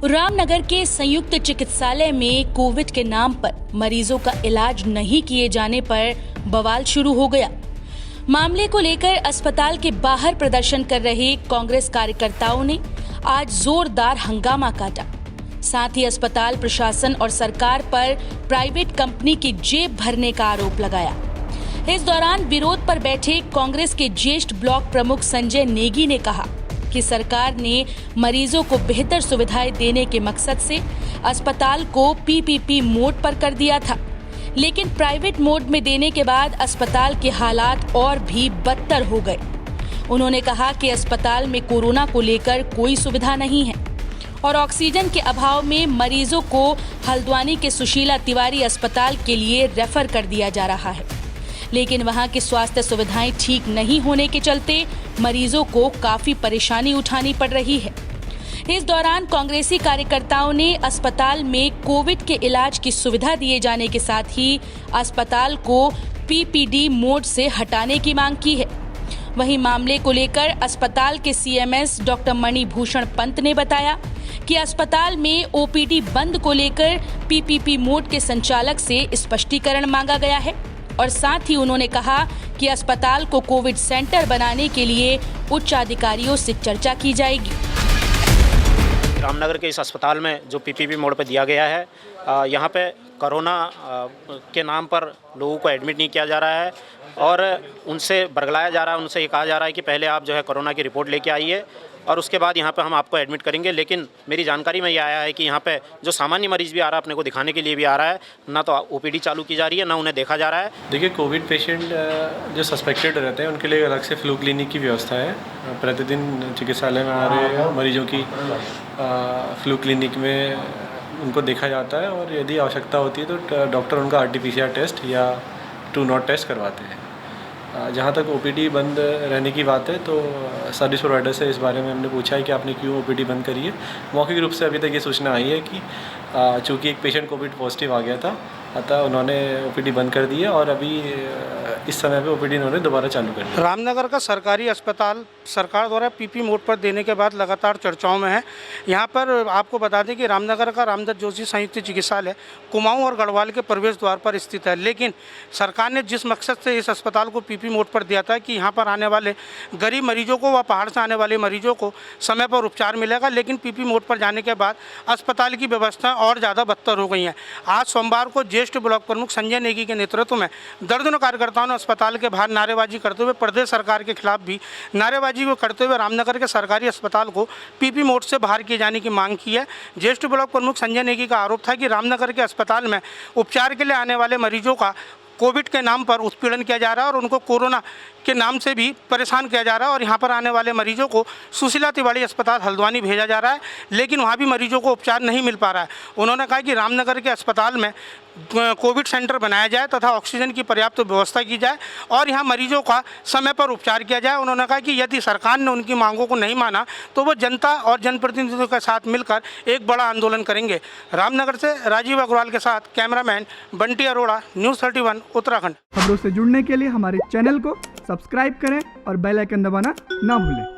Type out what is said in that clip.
रामनगर के संयुक्त चिकित्सालय में कोविड के नाम पर मरीजों का इलाज नहीं किए जाने पर बवाल शुरू हो गया। मामले को लेकर अस्पताल के बाहर प्रदर्शन कर रहे कांग्रेस कार्यकर्ताओं ने आज जोरदार हंगामा काटा। साथ ही अस्पताल प्रशासन और सरकार पर प्राइवेट कंपनी की जेब भरने का आरोप लगाया। इस दौरान विरोध पर बैठे कांग्रेस के ज्येष्ठ ब्लॉक प्रमुख संजय नेगी ने कहा कि सरकार ने मरीजों को बेहतर सुविधाएं देने के मकसद से अस्पताल को पीपीपी मोड पर कर दिया था, लेकिन प्राइवेट मोड में देने के बाद अस्पताल के हालात और भी बदतर हो गए। उन्होंने कहा कि अस्पताल में कोरोना को लेकर कोई सुविधा नहीं है और ऑक्सीजन के अभाव में मरीजों को हल्द्वानी के सुशीला तिवारी अस्पताल के लिए रेफर कर दिया जा रहा है, लेकिन वहां की स्वास्थ्य सुविधाएं ठीक नहीं होने के चलते मरीजों को काफी परेशानी उठानी पड़ रही है। इस दौरान कांग्रेसी कार्यकर्ताओं ने अस्पताल में कोविड के इलाज की सुविधा दिए जाने के साथ ही अस्पताल को पीपीडी मोड से हटाने की मांग की है। वहीं मामले को लेकर अस्पताल के सीएमएस डॉक्टर मणिभूषण पंत ने बताया कि अस्पताल में ओपीडी बंद को लेकर पीपीपी मोड के संचालक से स्पष्टीकरण मांगा गया है और साथ ही उन्होंने कहा कि अस्पताल को कोविड सेंटर बनाने के लिए उच्च अधिकारियों से चर्चा की जाएगी। रामनगर के इस अस्पताल में जो पीपीपी मोड पर दिया गया है, यहाँ पे कोरोना के नाम पर लोगों को एडमिट नहीं किया जा रहा है और उनसे बरगलाया जा रहा है। उनसे ये कहा जा रहा है कि पहले आप जो है कोरोना की रिपोर्ट लेके आइए और उसके बाद यहाँ पे हम आपको एडमिट करेंगे। लेकिन मेरी जानकारी में ये आया है कि यहाँ पे जो सामान्य मरीज भी आ रहा है, अपने को दिखाने के लिए भी आ रहा है, ना तो ओपीडी चालू की जा रही है, ना उन्हें देखा जा रहा है। देखिए, कोविड पेशेंट जो सस्पेक्टेड रहते हैं उनके लिए अलग से फ्लू क्लिनिक की व्यवस्था है। प्रतिदिन चिकित्सालय में आ रहे मरीजों की फ्लू क्लिनिक में उनको देखा जाता है और यदि आवश्यकता होती है तो डॉक्टर उनका RT-PCR टेस्ट या ट्रू नॉट टेस्ट करवाते हैं। जहाँ तक ओपीडी बंद रहने की बात है तो सर्विस प्रोवाइडर से इस बारे में हमने पूछा है कि आपने क्यों ओपीडी बंद करी है। मौखिक रूप से अभी तक ये सूचना आई है कि चूँकि एक पेशेंट कोविड पॉजिटिव आ गया था, अतः उन्होंने ओपीडी बंद कर दी है और अभी इस समय पे ओपीडी उन्होंने दोबारा चालू कर दी। रामनगर का सरकारी अस्पताल सरकार द्वारा पीपी मोड पर देने के बाद लगातार चर्चाओं में है। यहाँ पर आपको बता दें कि रामनगर का रामदत्त जोशी संयुक्त चिकित्सालय कुमाऊं और गढ़वाल के प्रवेश द्वार पर स्थित है, लेकिन सरकार ने जिस मकसद से इस अस्पताल को पीपी मोड पर दिया था कि यहाँ पर आने वाले गरीब मरीजों को व पहाड़ से आने वाले मरीजों को समय पर उपचार मिलेगा, लेकिन पीपी मोड पर जाने के बाद अस्पताल की व्यवस्था और ज़्यादा बदतर हो गई हैं। आज सोमवार को ज्येष्ठ ब्लॉक प्रमुख संजय नेगी के नेतृत्व में दर्जनों कार्यकर्ताओं ने अस्पताल के बाहर नारेबाजी करते हुए प्रदेश सरकार के खिलाफ भी नारेबाजी को करते हुए रामनगर के सरकारी अस्पताल को पीपी मोड से बाहर किए जाने की मांग की है। ज्येष्ठ ब्लॉक प्रमुख संजय नेगी का आरोप था कि रामनगर के अस्पताल में उपचार के लिए आने वाले मरीजों का कोविड के नाम पर उत्पीड़न किया जा रहा है और उनको कोरोना के नाम से भी परेशान किया जा रहा है और यहाँ पर आने वाले मरीजों को सुशीला तिवारी अस्पताल हल्द्वानी भेजा जा रहा है, लेकिन वहाँ भी मरीजों को उपचार नहीं मिल पा रहा है। उन्होंने कहा कि रामनगर के अस्पताल में कोविड सेंटर बनाया जाए तथा ऑक्सीजन की पर्याप्त व्यवस्था की जाए और यहाँ मरीजों का समय पर उपचार किया जाए। उन्होंने कहा कि यदि सरकार ने उनकी मांगों को नहीं माना तो वो जनता और जनप्रतिनिधियों के साथ मिलकर एक बड़ा आंदोलन करेंगे। रामनगर से राजीव अग्रवाल के साथ कैमरामैन बंटी अरोड़ा, न्यूज़ 31 उत्तराखंड। खबरों से जुड़ने के लिए हमारे चैनल को सब्सक्राइब करें और बेल आइकन दबाना ना भूलें।